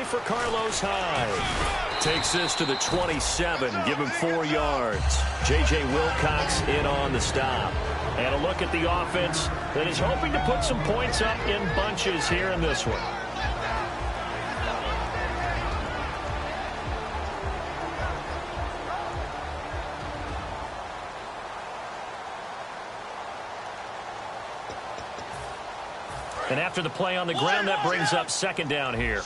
for Carlos Hyde. Takes this to the 27. Give him 4 yards. J.J. Wilcox in on the stop. And a look at the offense that is hoping to put some points up in bunches here in this one. And after the play on the ground, that brings up second down here.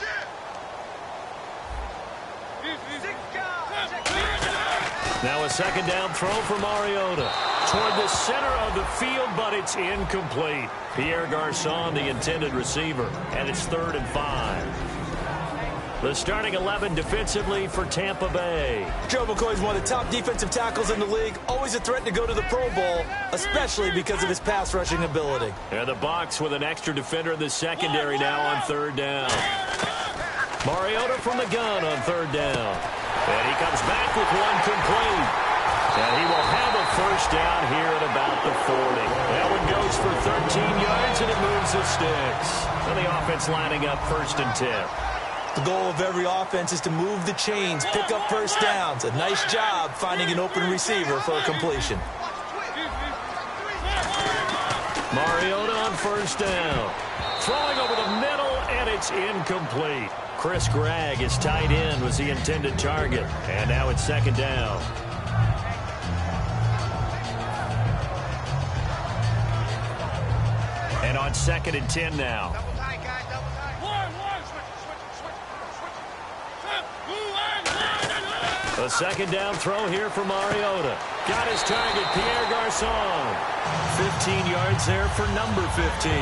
Now a second down throw for Mariota. Toward the center of the field, but it's incomplete. Pierre Garçon, the intended receiver, and it's 3rd and 5. The starting 11 defensively for Tampa Bay. Joe McCoy is one of the top defensive tackles in the league. Always a threat to go to the Pro Bowl, especially because of his pass rushing ability. And the Bucs with an extra defender in the secondary now on 3rd down. Mariota from the gun on 3rd down. And he comes back with one complete. And he will have a first down here at about the 40. That one goes for 13 yards, and it moves the sticks. And the offense lining up 1st and 10. The goal of every offense is to move the chains, pick up first downs. A nice job finding an open receiver for a completion. Mariota on 1st down. Throwing over the middle, and it's incomplete. Chris Gregg, his tight end, was the intended target. And now it's 2nd down. And on 2nd and 10 now. A 2nd down throw here for Mariota. Got his target, Pierre Garçon. 15 yards there for number 15.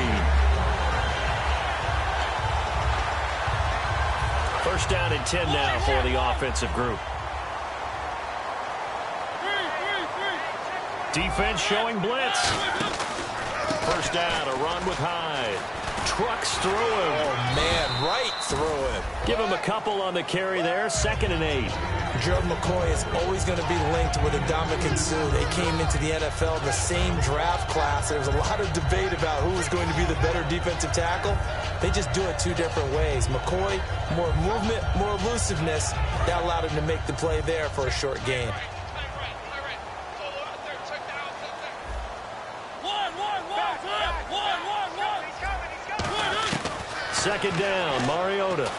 1st down and 10 now for the offensive group. Defense showing blitz. 1st down, a run with Hyde. Trucks through him. Oh, man, right through him. Give him a couple on the carry there. 2nd and 8. Joe McCoy is always going to be linked with Ndamukong Suh. They came into the NFL in the same draft class. There was a lot of debate about who was going to be the better defensive tackle. They just do it 2 different ways. McCoy, more movement, more elusiveness. That allowed him to make the play there for a short gain. Second down, Mariota.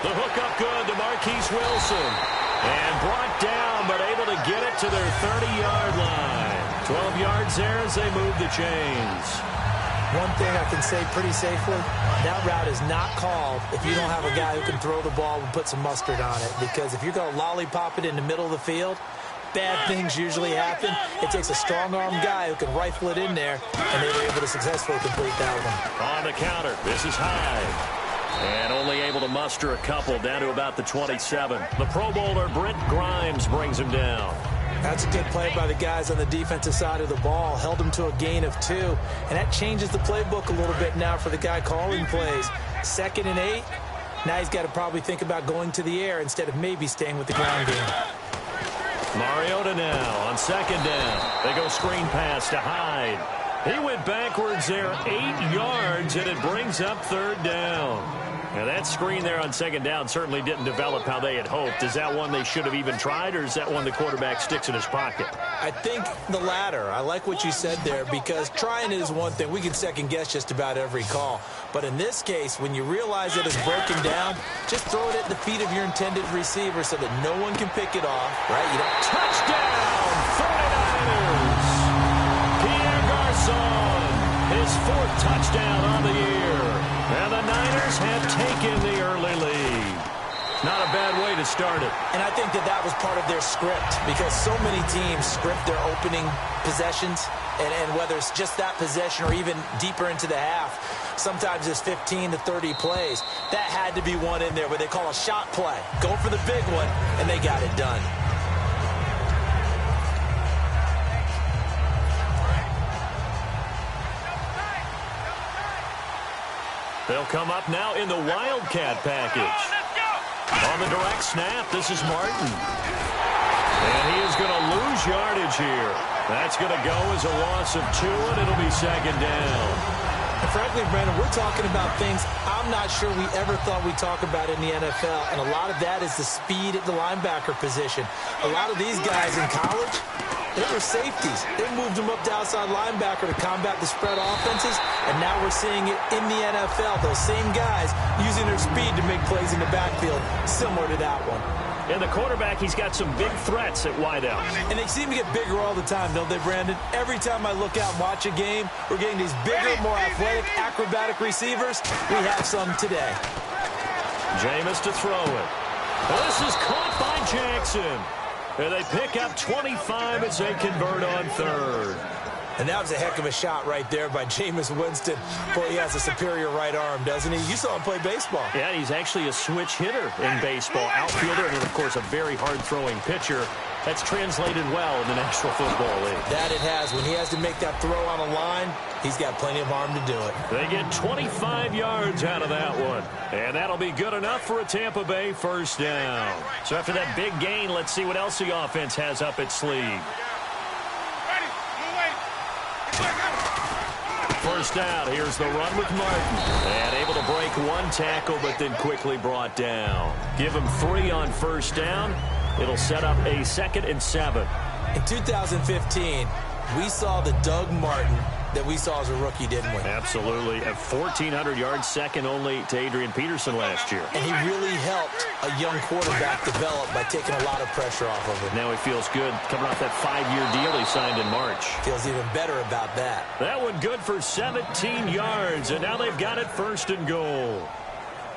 The hook up good to Marquise Wilson. And brought down, but able to get it to their 30-yard line. 12 yards there as they move the chains. One thing I can say pretty safely, that route is not called if you don't have a guy who can throw the ball and put some mustard on it. Because if you're going to lollipop it in the middle of the field, bad things usually happen. It takes a strong-armed guy who can rifle it in there, and they were able to successfully complete that one. On the counter, this is Hyde. And only able to muster a couple down to about the 27. The Pro Bowler, Brent Grimes, brings him down. That's a good play by the guys on the defensive side of the ball. Held him to a gain of 2. And that changes the playbook a little bit now for the guy calling plays. 2nd and 8. Now he's got to probably think about going to the air instead of maybe staying with the ground game. Mariota now on 2nd down. They go screen pass to Hyde. He went backwards there 8 yards, and it brings up 3rd down. Now, that screen there on 2nd down certainly didn't develop how they had hoped. Is that one they should have even tried, or is that one the quarterback sticks in his pocket? I think the latter. I like what you said there, because trying it is one thing. We can second-guess just about every call. But in this case, when you realize that it's broken down, just throw it at the feet of your intended receiver so that no one can pick it off, right? You don't... Touchdown, 49ers! Pierre Garçon, his 4th touchdown on the year. And the Niners have taken the early lead. Not a bad way to start it. And I think that that was part of their script, because so many teams script their opening possessions, and whether it's just that possession or even deeper into the half, sometimes it's 15 to 30 plays. That had to be one in there where they call a shot play. Go for the big one, and they got it done. They'll come up now in the Wildcat package. On the direct snap, this is Martin. And he is going to lose yardage here. That's going to go as a loss of 2, and it'll be 2nd down. And frankly, Brandon, we're talking about things I'm not sure we ever thought we'd talk about in the NFL, and a lot of that is the speed at the linebacker position. A lot of these guys in college, they were safeties. They moved them up to outside linebacker to combat the spread offenses, and now we're seeing it in the NFL. Those same guys using their speed to make plays in the backfield, similar to that one. And the quarterback, he's got some big threats at wideout. And they seem to get bigger all the time, don't they, Brandon? Every time I look out and watch a game, we're getting these bigger, more athletic, acrobatic receivers. We have some today. Jameis to throw it. This is caught by Jackson. And they pick up 25 as they convert on third. And that was a heck of a shot right there by Jameis Winston. Boy, he has a superior right arm, doesn't he? You saw him play baseball. Yeah, he's actually a switch hitter in baseball. Outfielder and, of course, a very hard-throwing pitcher. That's translated well in the National Football League. That it has. When he has to make that throw on a line, he's got plenty of arm to do it. They get 25 yards out of that one. And that'll be good enough for a Tampa Bay first down. So after that big gain, let's see what else the offense has up its sleeve. First down, here's the run with Martin. And able to break one tackle, but then quickly brought down. Give him 3 on first down. It'll set up a 2nd and 7. In 2015, we saw the Doug Martin that we saw as a rookie, didn't we? Absolutely. A 1,400 yards, second only to Adrian Peterson last year. And he really helped a young quarterback develop by taking a lot of pressure off of him. Now he feels good coming off that 5-year deal he signed in March. Feels even better about that. That one good for 17 yards, and now they've got it 1st and goal.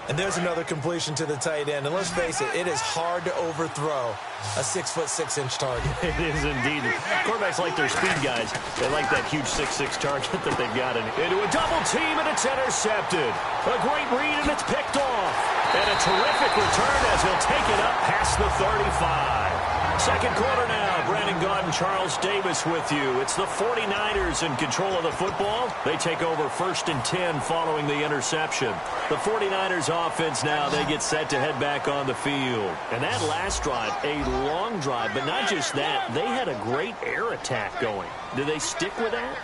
And there's another completion to the tight end. And let's face it, it is hard to overthrow a 6'6" target. It is indeed. Quarterbacks like their speed guys. They like that huge 6'6" target that they've got into a double team, and it's intercepted. A great read, and it's picked off. And a terrific return as he'll take it up past the 35. Second quarter now. Brandon Gaudin, Charles Davis with you. It's the 49ers in control of the football. They take over 1st and 10 following the interception. The 49ers offense now, they get set to head back on the field. And that last drive, a long drive, but not just that. They had a great air attack going. Do they stick with that?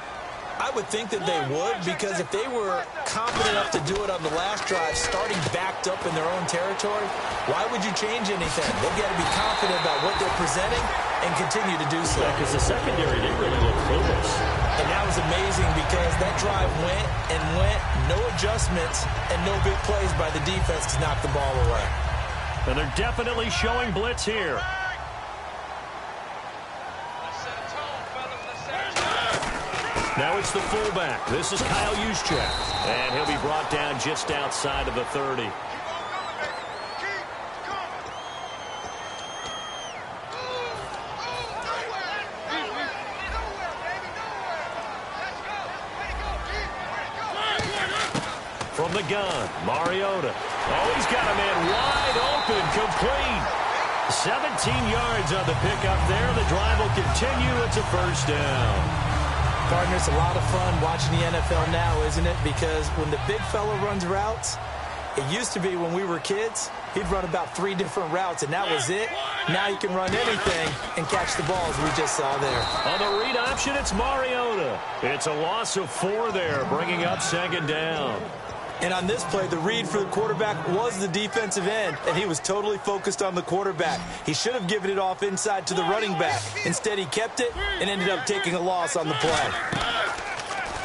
I would think that they would, because if they were confident enough to do it on the last drive, starting backed up in their own territory, why would you change anything? They've got to be confident about what they're presenting and continue to do so. Yeah, because the secondary didn't really look clueless. And that was amazing because that drive went and went, no adjustments, and no big plays by the defense to knock the ball away. And they're definitely showing blitz here. Now it's the fullback. This is Kyle Juszczyk. And he'll be brought down just outside of the 30. From the gun, Mariota. Oh, he's got a man wide open, complete. 17 yards on the pickup there. The drive will continue. It's a first down. Partner, it's a lot of fun watching the NFL now, isn't it? Because when the big fella runs routes, it used to be when we were kids, he'd run about 3 different routes, and that was it. Now you can run anything and catch the balls we just saw there. On the read option, it's Mariota. It's a loss of 4 there, bringing up 2nd down. And on this play, the read for the quarterback was the defensive end, and he was totally focused on the quarterback. He should have given it off inside to the running back. Instead, he kept it and ended up taking a loss on the play.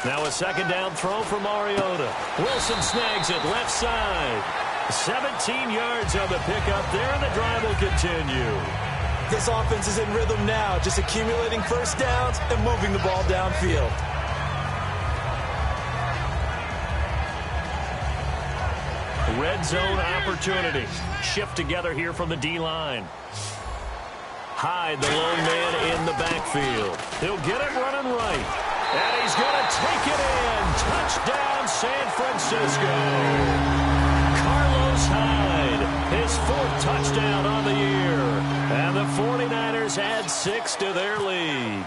Now a 2nd down throw for Mariota. Wilson snags it left side. 17 yards on the pickup there, and the drive will continue. This offense is in rhythm now, just accumulating first downs and moving the ball downfield. Red zone opportunity. Shift together here from the D-line. Hyde, the lone man in the backfield. He'll get it running right. And he's going to take it in. Touchdown, San Francisco. Carlos Hyde, his 4th touchdown on the year. And the 49ers add 6 to their lead.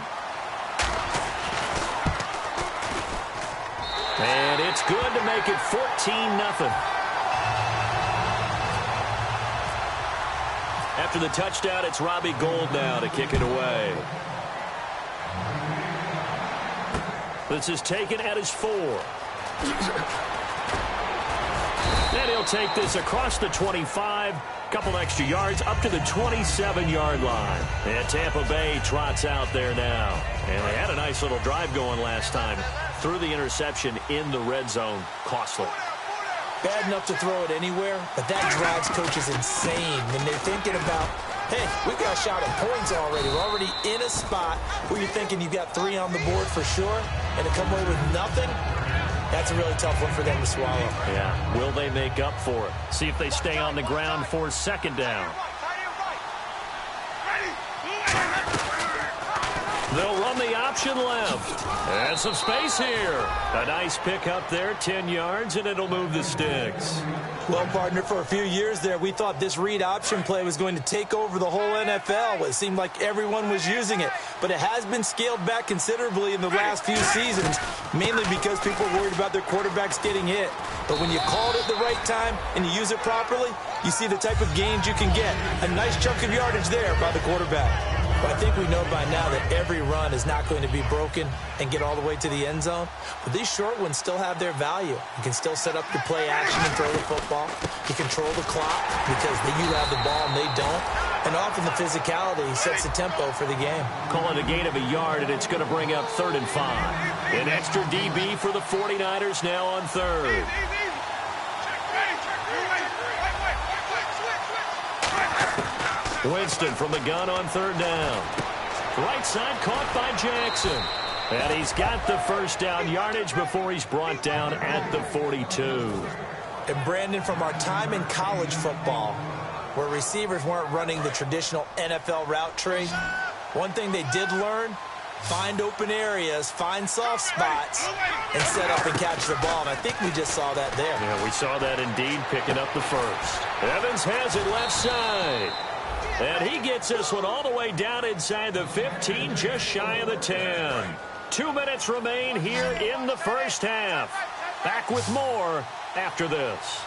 And it's good to make it 14-0. After the touchdown, it's Robbie Gould now to kick it away. This is taken at his 4. And he'll take this across the 25, couple extra yards up to the 27-yard line. And Tampa Bay trots out there now. And they had a nice little drive going last time. Threw the interception in the red zone. Costly. Bad enough to throw it anywhere, but that drives coaches insane when they're thinking about, hey, we've got a shot at points already. We're already in a spot where you're thinking you've got 3 on the board for sure, and to come away with nothing, that's a really tough one for them to swallow. Yeah, will they make up for it? See if they stay on the ground for second down. They'll run the option left. And some space here. A nice pick up there, 10 yards, and it'll move the sticks. Well, partner, for a few years there, we thought this read option play was going to take over the whole NFL. It seemed like everyone was using it. But it has been scaled back considerably in the last few seasons, mainly because people are worried about their quarterbacks getting hit. But when you call it at the right time and you use it properly, you see the type of gains you can get. A nice chunk of yardage there by the quarterback. But I think we know by now that every run is not going to be broken and get all the way to the end zone. But these short ones still have their value. You can still set up your play action and throw the football. You control the clock because you have the ball and they don't. And often the physicality sets the tempo for the game. Call it a gain of a yard, and it's going to bring up 3rd and 5. An extra DB for the 49ers now on 3rd. Winston from the gun on 3rd down. Right side caught by Jackson. And he's got the first down yardage before he's brought down at the 42. And Brandon, from our time in college football, where receivers weren't running the traditional NFL route tree, one thing they did learn, find open areas, find soft spots, and set up and catch the ball. And I think we just saw that there. Yeah, we saw that indeed, picking up the first. Evans has it left side. And he gets this one all the way down inside the 15, just shy of the 10. 2 minutes remain here in the first half. Back with more after this.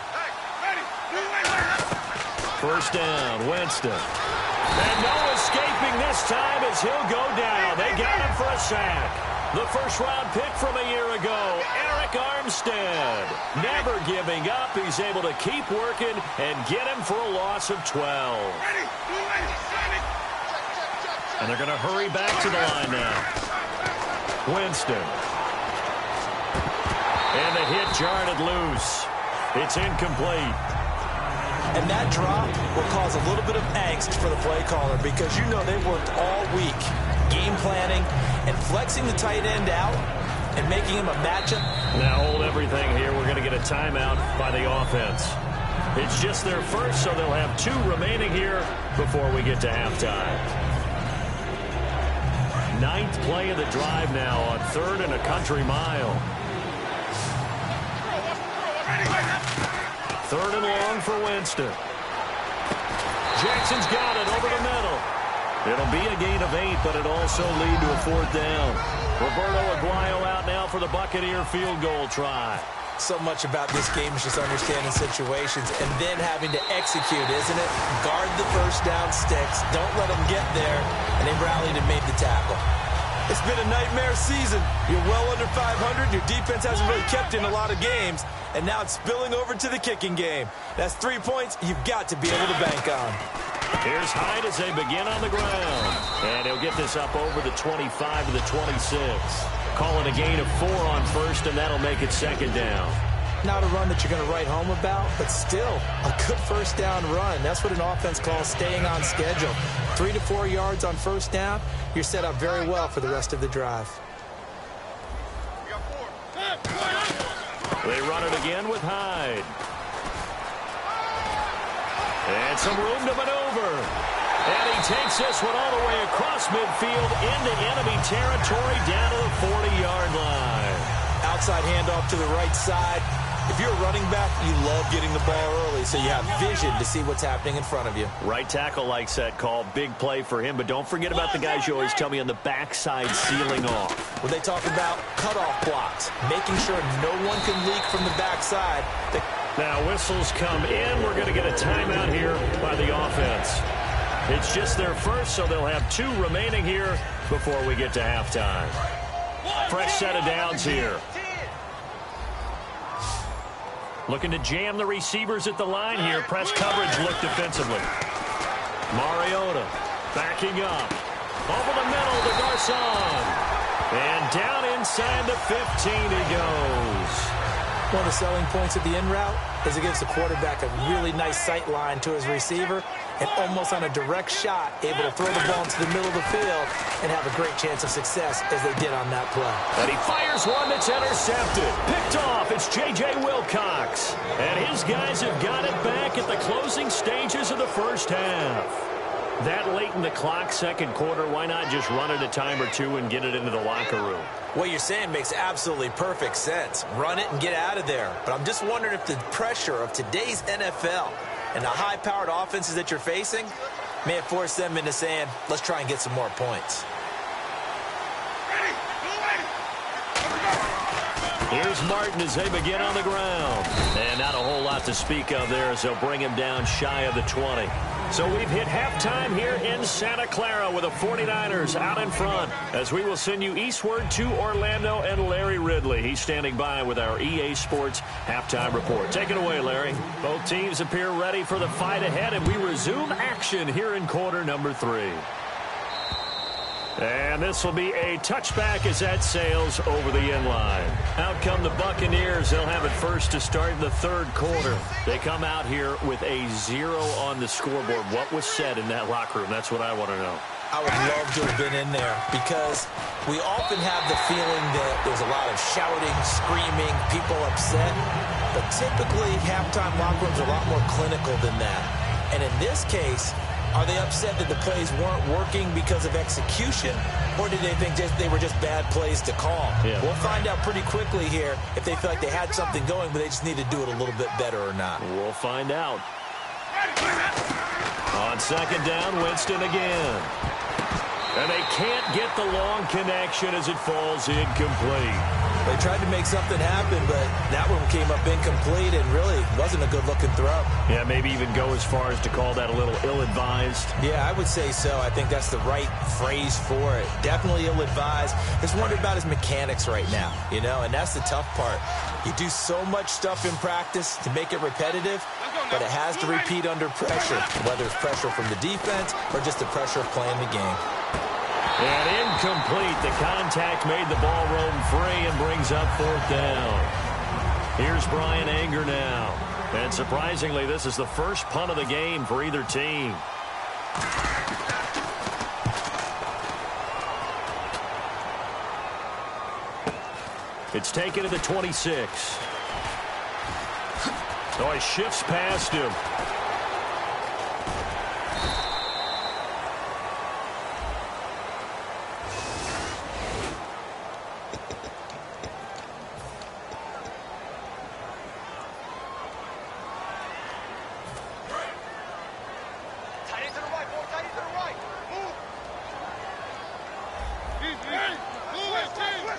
First down, Winston. And no escaping this time as he'll go down. They got him for a sack. The first-round pick from a year ago, Eric Armstead. Never giving up. He's able to keep working and get him for a loss of 12. And they're going to hurry back to the line now. Winston. And the hit jarred it loose. It's incomplete. And that drop will cause a little bit of angst for the play caller because you know they've worked all week game planning and flexing the tight end out and making him a matchup. Now hold everything here. We're going to get a timeout by the offense. It's just their first, so they'll have 2 remaining here before we get to halftime. 9th play of the drive now on 3rd and a country mile. 3rd and long for Winston. Jackson's got it over the middle. It'll be a gain of 8, but it'll also lead to a 4th down. Roberto Aguayo out now for the Buccaneer field goal try. So much about this game is just understanding situations and then having to execute, isn't it? Guard the first down sticks. Don't let them get there. And they rallied and made the tackle. It's been a nightmare season. You're well under 500. Your defense hasn't really kept in a lot of games. And now it's spilling over to the kicking game. That's 3 points you've got to be able to bank on. Here's Hyde as they begin on the ground. And he'll get this up over the 25 to the 26. Call it a gain of 4 on 1st, and that'll make it 2nd down. Not a run that you're going to write home about, but still a good first down run. That's what an offense calls staying on schedule. 3 to 4 yards on first down, you're set up very well for the rest of the drive. They run it again with Hyde. And some room to maneuver. And he takes this one all the way across midfield into enemy territory down to the 40-yard line. Outside handoff to the right side. If you're a running back, you love getting the ball early, so you have vision to see what's happening in front of you. Right tackle likes that call. Big play for him, but don't forget about the guys you always tell me on the backside sealing off. When they talk about cutoff blocks, making sure no one can leak from the backside. Now whistles come in. We're going to get a timeout here by the offense. It's just their first, so they'll have 2 remaining here before we get to halftime. Fresh set of downs here. Looking to jam the receivers at the line here. Press coverage look defensively. Mariota backing up. Over the middle to Garcon. And down inside the 15 he goes. One of the selling points of the in route is it gives the quarterback a really nice sight line to his receiver and almost on a direct shot able to throw the ball into the middle of the field and have a great chance of success as they did on that play. And he fires one that's intercepted. Picked off. It's J.J. Wilcox. And his guys have got it back at the closing stages of the first half. That late in the clock, second quarter, why not just run it a time or two and get it into the locker room? What you're saying makes absolutely perfect sense. Run it and get out of there. But I'm just wondering if the pressure of today's NFL and the high-powered offenses that you're facing may have forced them into saying, let's try and get some more points. Here's Martin as they begin on the ground. And not a whole lot to speak of there as they'll bring him down shy of the 20. So we've hit halftime here in Santa Clara with the 49ers out in front as we will send you eastward to Orlando and Larry Ridley. He's standing by with our EA Sports halftime report. Take it away, Larry. Both teams appear ready for the fight ahead, and we resume action here in quarter number 3. And this will be a touchback as that sails over the end line. Out come the Buccaneers. They'll have it first to start in the third quarter. They come out here with a 0 on the scoreboard. What was said in that locker room? That's what I want to know. I would love to have been in there because we often have the feeling that there's a lot of shouting, screaming, people upset. But typically, halftime locker rooms are a lot more clinical than that. And in this case, are they upset that the plays weren't working because of execution, or did they think they were just bad plays to call? Yeah. We'll find out pretty quickly here if they feel like they had something going, but they just need to do it a little bit better or not. We'll find out. On second down, Winston again. And they can't get the long connection as it falls incomplete. They tried to make something happen, but that one came up incomplete and really wasn't a good-looking throw. Yeah, maybe even go as far as to call that a little ill-advised. Yeah, I would say so. I think that's the right phrase for it. Definitely ill-advised. Just wonder about his mechanics right now, you know, and that's the tough part. You do so much stuff in practice to make it repetitive, but it has to repeat under pressure, whether it's pressure from the defense or just the pressure of playing the game. And incomplete. The contact made the ball roam free and brings up fourth down. Here's Brian Anger now. And surprisingly, this is the first punt of the game for either team. It's taken to the 26. Oh, he shifts past him.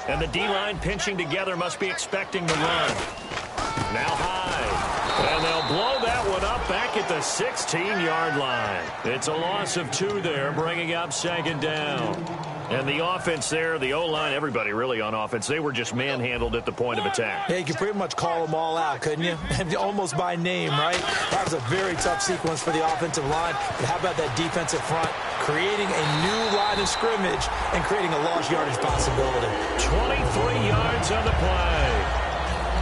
And the D-line pinching together must be expecting the run. Now high. And they'll blow that one up back at the 16-yard line. It's a loss of 2 there, bringing up second down. And the offense there, the O-line, everybody really on offense, they were just manhandled at the point of attack. Yeah, you could pretty much call them all out, couldn't you? Almost by name, right? That was a very tough sequence for the offensive line. But how about that defensive front creating a new line of scrimmage and creating a lost yardage possibility? 23 yards on the play.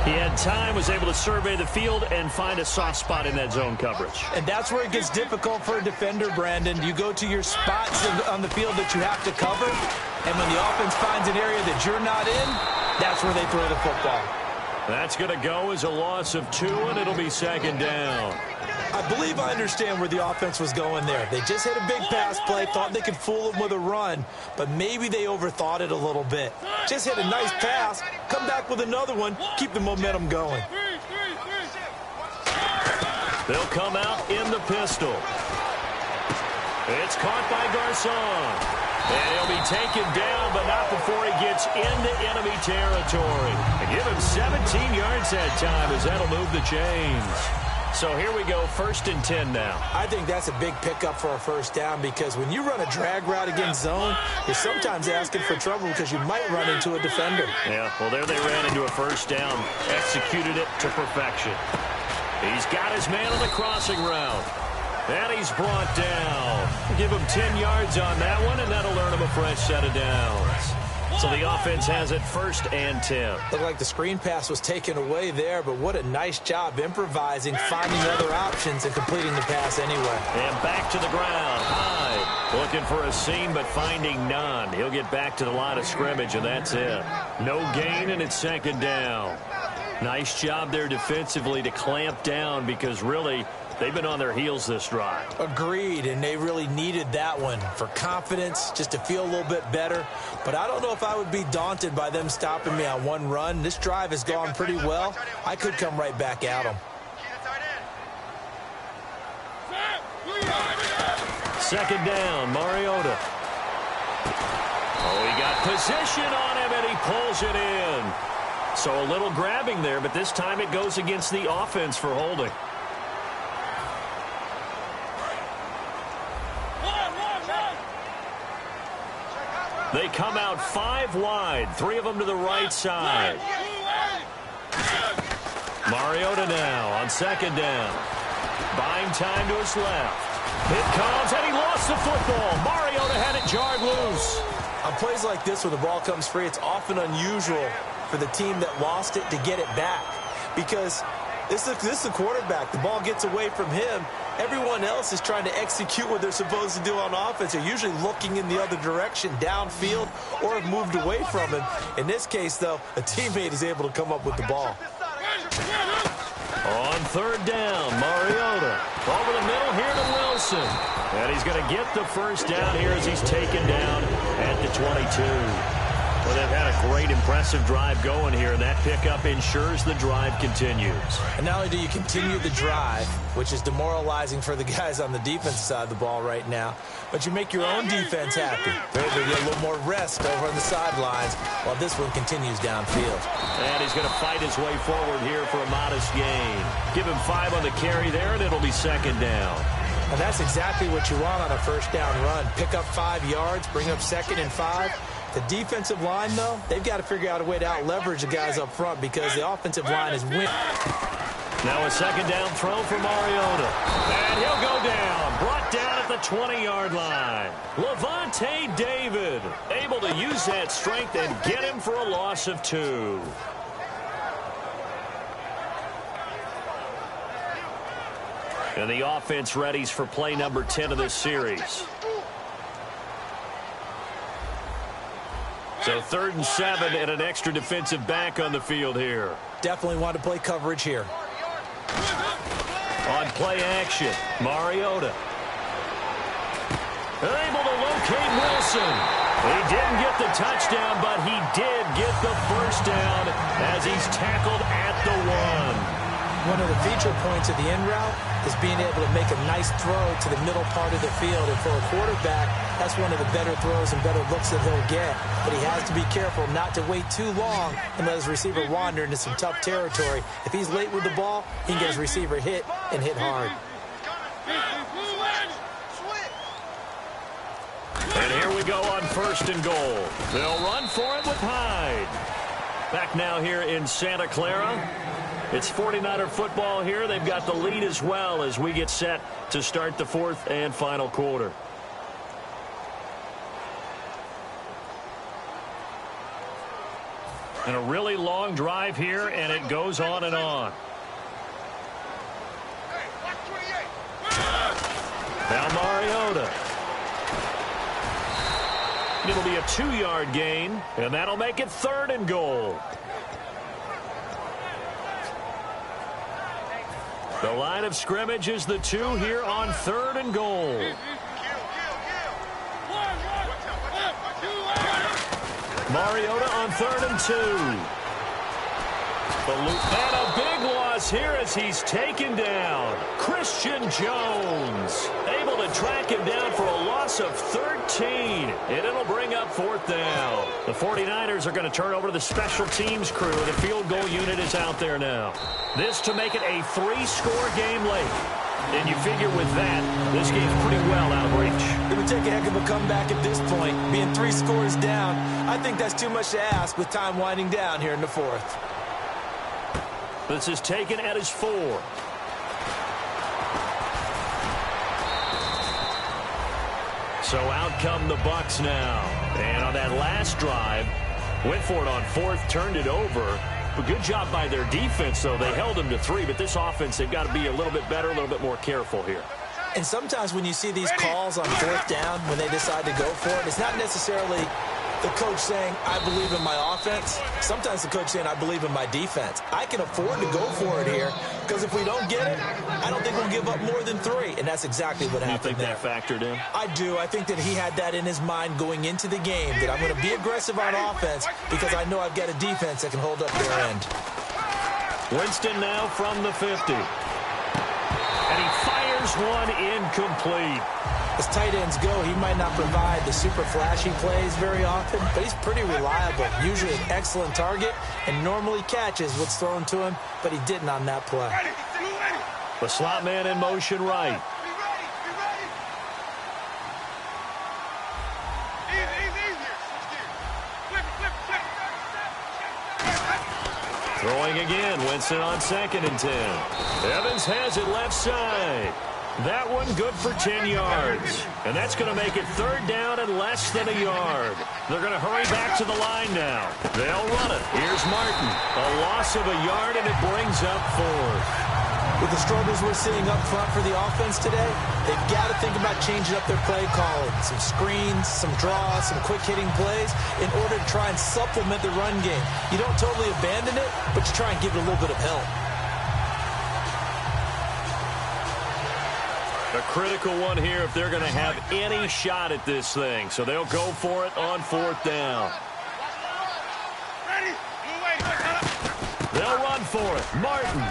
He had time, was able to survey the field and find a soft spot in that zone coverage. And that's where it gets difficult for a defender, Brandon. You go to your spots on the field that you have to cover, and when the offense finds an area that you're not in, that's where they throw the football. That's going to go as a loss of 2, and it'll be second down. I believe I understand where the offense was going there. They just hit a big pass play, thought they could fool them with a run, but maybe they overthought it a little bit. Just hit a nice pass, come back with another one, keep the momentum going. They'll come out in the pistol. It's caught by Garcon. And he'll be taken down, but not before he gets into enemy territory. And give him 17 yards that time as that'll move the chains. So here we go, 1st and 10 now. I think that's a big pickup for a first down because when you run a drag route against zone, you're sometimes asking for trouble because you might run into a defender. Yeah, well, there they ran into a first down, executed it to perfection. He's got his man on the crossing route. And he's brought down. Give him 10 yards on that one, and that'll earn him a fresh set of downs. So the offense has it 1st and 10. Looked like the screen pass was taken away there, but what a nice job improvising, finding other options, and completing the pass anyway. And back to the ground. Hyde looking for a seam, but finding none. He'll get back to the line of scrimmage, and that's it. No gain, and it's 2nd down. Nice job there defensively to clamp down because really they've been on their heels this drive. Agreed, and they really needed that one for confidence, just to feel a little bit better. But I don't know if I would be daunted by them stopping me on one run. This drive has gone pretty well. I could come right back at them. 2nd down, Mariota. Oh, he got position on him, and he pulls it in. So a little grabbing there, but this time it goes against the offense for holding. They come out 5 wide, 3 of them to the right side. Mariota now on 2nd down. Buying time to his left. It comes, and he lost the football. Mariota had it jarred loose. On plays like this where the ball comes free, it's often unusual for the team that lost it to get it back. Because this is the quarterback. The ball gets away from him. Everyone else is trying to execute what they're supposed to do on offense. They're usually looking in the other direction, downfield, or have moved away from him. In this case, though, a teammate is able to come up with the ball. On 3rd down, Mariota. Over the middle here to Wilson. And he's going to get the first down here as he's taken down at the 22. Well, they've had a great, impressive drive going here, and that pickup ensures the drive continues. And not only do you continue the drive, which is demoralizing for the guys on the defensive side of the ball right now, but you make your own defense happy. They're able to get a little more rest over on the sidelines while this one continues downfield. And he's going to fight his way forward here for a modest gain. Give him 5 on the carry there, and it'll be 2nd down. And that's exactly what you want on a first down run. Pick up 5 yards, bring up 2nd and 5. The defensive line, though, they've got to figure out a way to out-leverage the guys up front because the offensive line is winning. Now a 2nd down throw for Mariota. And he'll go down. Brought down at the 20-yard line. Levante David able to use that strength and get him for a loss of 2. And the offense readies for play number 10 of this series. So 3rd and 7 and an extra defensive back on the field here. Definitely want to play coverage here. On play action, Mariota. Able to locate Wilson. He didn't get the touchdown, but he did get the first down as he's tackled at the 1. One of the feature points of the end route is being able to make a nice throw to the middle part of the field. And for a quarterback, that's one of the better throws and better looks that he'll get. But he has to be careful not to wait too long and let his receiver wander into some tough territory. If he's late with the ball, he can get his receiver hit and hit hard. And here we go on 1st and goal. They'll run for it with Hyde. Back now here in Santa Clara. It's 49er football here. They've got the lead as well as we get set to start the 4th and final quarter. And a really long drive here, and it goes on and on. Now Mariota. It'll be a 2-yard gain, and that'll make it 3rd and goal. The line of scrimmage is the 2 here on 3rd and goal. Mariota on 3rd and 2. And a big loss here as he's taken down. Christian Jones able to track him down for a loss of 13. And it'll bring up 4th down. The 49ers are going to turn over to the special teams crew. The field goal unit is out there now. This to make it a 3-score game late. And you figure with that, this game's pretty well out of reach. It would take a heck of a comeback at this point. Being 3 scores down, I think that's too much to ask with time winding down here in the 4th. This is taken at his 4. So out come the Bucs now. And on that last drive, went for it on 4th, turned it over. A good job by their defense, though. They held them to 3, but this offense, they've got to be a little bit better, a little bit more careful here. And sometimes when you see these calls on 4th down, when they decide to go for it, it's not necessarily the coach saying, I believe in my offense. Sometimes the coach saying, I believe in my defense. I can afford to go for it here because if we don't get it, I don't think we'll give up more than 3. And that's exactly what happened there. You think that factored in? I do. I think that he had that in his mind going into the game, that I'm going to be aggressive on offense because I know I've got a defense that can hold up their end. Winston now from the 50. And he fires one incomplete. As tight ends go, he might not provide the super flashy plays very often, but he's pretty reliable. Usually an excellent target and normally catches what's thrown to him, but he didn't on that play. The slot man in motion right. Throwing again, Winston on 2nd and 10. Evans has it left side. That one good for 10 yards. And that's going to make it 3rd down and less than a yard. They're going to hurry back to the line now. They'll run it. Here's Martin. A loss of a yard, and it brings up 4th. With the struggles we're seeing up front for the offense today, they've got to think about changing up their play calling. Some screens, some draws, some quick-hitting plays in order to try and supplement the run game. You don't totally abandon it, but you try and give it a little bit of help. A critical one here if they're going to have any shot at this thing. So they'll go for it on 4th down. They'll run for it. Martin.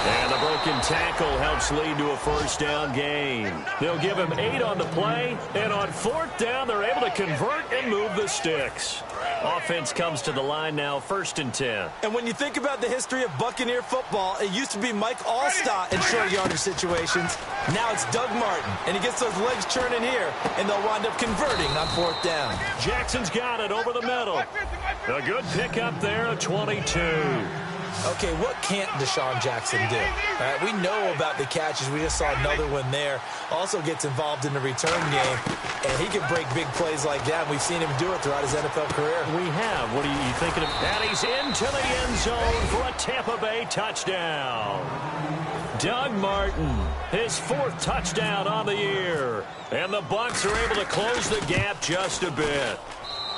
And the broken tackle helps lead to a 1st down gain. They'll give him 8 on the play. And on 4th down, they're able to convert and move the sticks. Offense comes to the line now, 1st and 10. And when you think about the history of Buccaneer football, it used to be Mike Allstott in short yardage situations. Now it's Doug Martin, and he gets those legs churning here, and they'll wind up converting on 4th down. Jackson's got it over the middle. A good pickup there, a 22. Okay, what can't Deshaun Jackson do? We know about the catches. We just saw another one there. Also gets involved in the return game, and he can break big plays like that. We've seen him do it throughout his NFL career. We have. What are you thinking of? And he's into the end zone for a Tampa Bay touchdown. Doug Martin, his 4th touchdown on the year. And the Bucs are able to close the gap just a bit.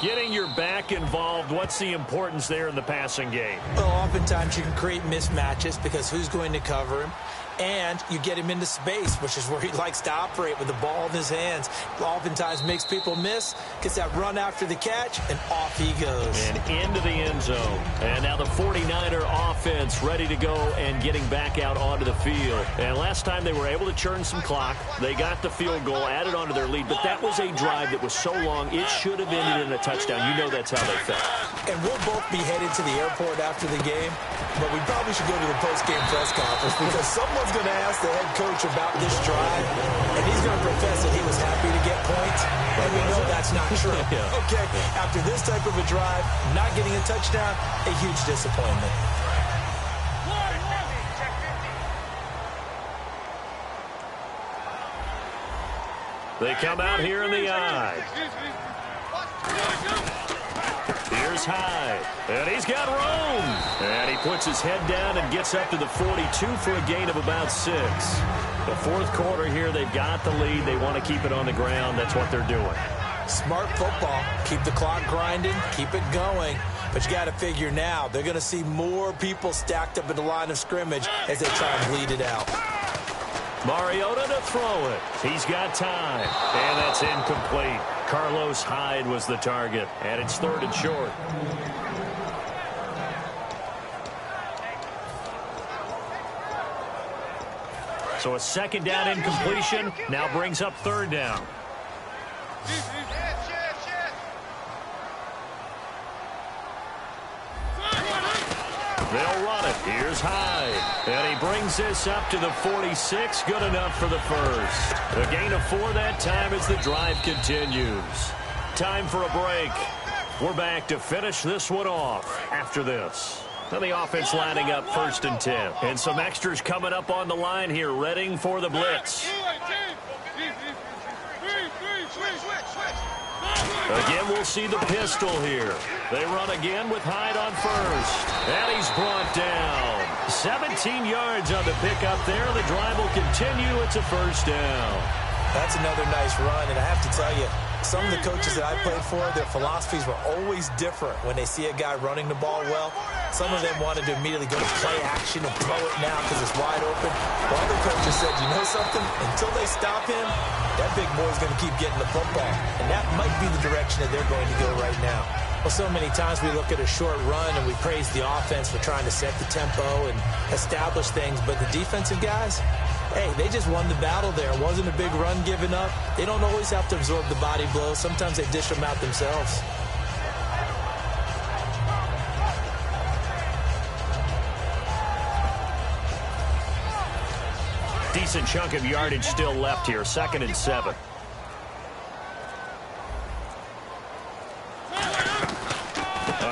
Getting your back involved, what's the importance there in the passing game? Well, oftentimes you can create mismatches because who's going to cover him? And you get him into space, which is where he likes to operate with the ball in his hands. Oftentimes makes people miss, gets that run after the catch, and off he goes. And into the end zone. And now the 49er offense ready to go and getting back out onto the field. And last time they were able to churn some clock. They got the field goal, added onto their lead. But that was a drive that was so long, it should have ended in a touchdown. You know that's how they felt. And we'll both be headed to the airport after the game, but we probably should go to the post-game press conference because someone's going to ask the head coach about this drive, and he's going to profess that he was happy to get points, and we know that's not true. Yeah. Okay, after this type of a drive, not getting a touchdown, a huge disappointment. They come out here in the eye. Here's Hyde, and he's got room. And he puts his head down and gets up to the 42 for a gain of about 6. The 4th quarter here, they've got the lead. They want to keep it on the ground. That's what they're doing. Smart football. Keep the clock grinding. Keep it going. But you got to figure now, they're going to see more people stacked up at the line of scrimmage as they try and bleed it out. Mariota to throw it. He's got time. And that's incomplete. Carlos Hyde was the target. And it's 3rd and short. So a second down incompletion now brings up third down. They'll run it. Here's Hyde. And he brings this up to the 46. Good enough for the first. A gain of 4 that time as the drive continues. Time for a break. We're back to finish this one off after this. And the offense lining up 1st and 10. And some extras coming up on the line here, readying for the blitz. Again, we'll see the pistol here. They run again with Hyde on first. And he's brought down. 17 yards on the pickup there. The drive will continue. It's a first down. That's another nice run, and I have to tell you, some of the coaches that I played for, their philosophies were always different when they see a guy running the ball well. Some of them wanted to immediately go to play action and throw it now because it's wide open. While other coaches said, you know something? Until they stop him, that big boy's going to keep getting the football. And that might be the direction that they're going to go right now. Well, so many times we look at a short run and we praise the offense for trying to set the tempo and establish things, but the defensive guys, hey, they just won the battle there. It wasn't a big run given up. They don't always have to absorb the body blows. Sometimes they dish them out themselves. Decent chunk of yardage still left here. 2nd and 7.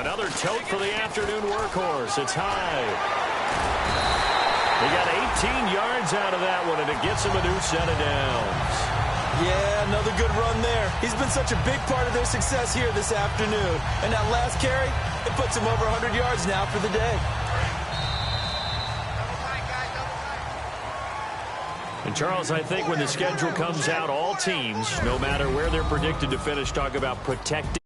Another tote for the afternoon workhorse. It's Hyde. He got 18 yards out of that one, and it gets him a new set of downs. Yeah, another good run there. He's been such a big part of their success here this afternoon. And that last carry, it puts him over 100 yards now for the day. And, Charles, I think when the schedule comes out, all teams, no matter where they're predicted to finish, talk about protecting